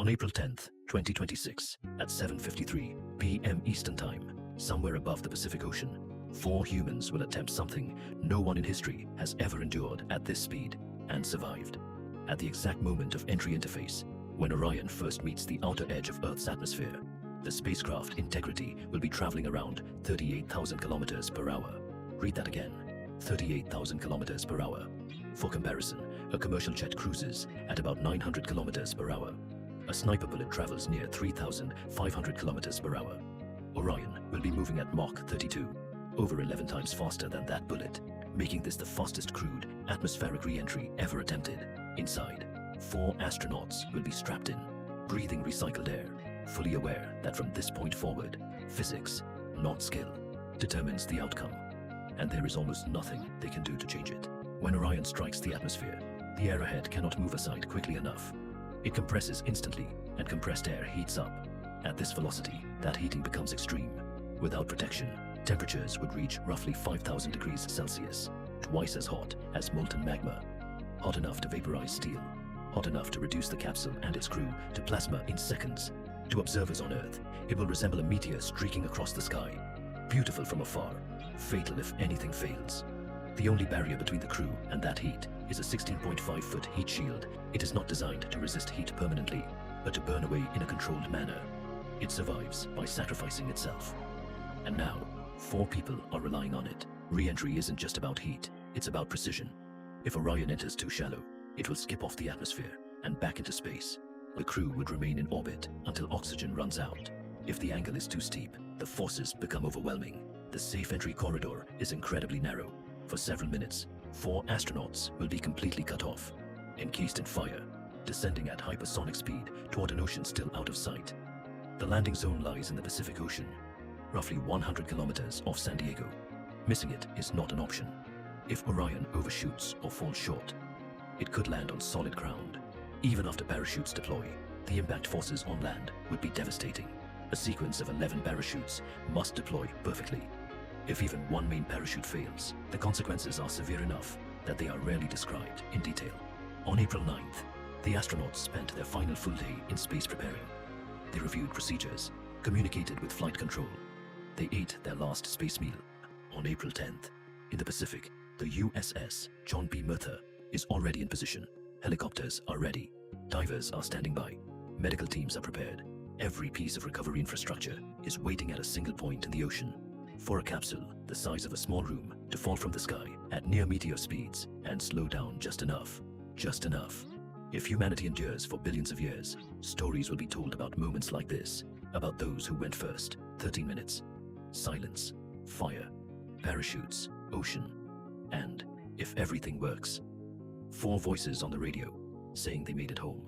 On April 10th, 2026, at 7:53 p.m. Eastern Time, somewhere above the Pacific Ocean, 4 humans will attempt something no one in history has ever endured at this speed and survived. At the exact moment of entry interface, when Orion first meets the outer edge of Earth's atmosphere, the spacecraft Integrity will be traveling around 38,000 kilometers per hour. Read that again, 38,000 kilometers per hour. For comparison, a commercial jet cruises at about 900 kilometers per hour. A sniper bullet travels near 3,500 kilometers per hour. Orion will be moving at Mach 32, over 11 times faster than that bullet, making this the fastest crewed atmospheric re-entry ever attempted. Inside, 4 astronauts will be strapped in, breathing recycled air, fully aware that from this point forward, physics, not skill, determines the outcome, and there is almost nothing they can do to change it. When Orion strikes the atmosphere, the air ahead cannot move aside quickly enough. It compresses instantly, and compressed air heats up. At this velocity, that heating becomes extreme. Without protection, temperatures would reach roughly 5,000 degrees Celsius, twice as hot as molten magma. Hot enough to vaporize steel, hot enough to reduce the capsule and its crew to plasma in seconds. To observers on Earth, it will resemble a meteor streaking across the sky. Beautiful from afar, fatal if anything fails. The only barrier between the crew and that heat is a 16.5-foot heat shield. It is not designed to resist heat permanently, but to burn away in a controlled manner. It survives by sacrificing itself. And now, 4 people are relying on it. Re-entry isn't just about heat, it's about precision. If Orion enters too shallow, it will skip off the atmosphere and back into space. The crew would remain in orbit until oxygen runs out. If the angle is too steep, the forces become overwhelming. The safe entry corridor is incredibly narrow. For several minutes, 4 astronauts will be completely cut off, encased in fire, descending at hypersonic speed toward an ocean still out of sight. The landing zone lies in the Pacific Ocean, roughly 100 kilometers off San Diego. Missing it is not an option. If Orion overshoots or falls short, it could land on solid ground. Even after parachutes deploy, the impact forces on land would be devastating. A sequence of 11 parachutes must deploy perfectly. If even one main parachute fails, the consequences are severe enough that they are rarely described in detail. On April 9th, the astronauts spent their final full day in space preparing. They reviewed procedures, communicated with flight control. They ate their last space meal. On April 10th, in the Pacific, the USS John B. Murtha is already in position. Helicopters are ready. Divers are standing by. Medical teams are prepared. Every piece of recovery infrastructure is waiting at a single point in the ocean for a capsule the size of a small room to fall from the sky at near meteor speeds and slow down just enough. Just enough. If humanity endures for billions of years, stories will be told about moments like this, about those who went first. 13 minutes. Silence. Fire. Parachutes. Ocean. And, if everything works, 4 voices on the radio saying they made it home.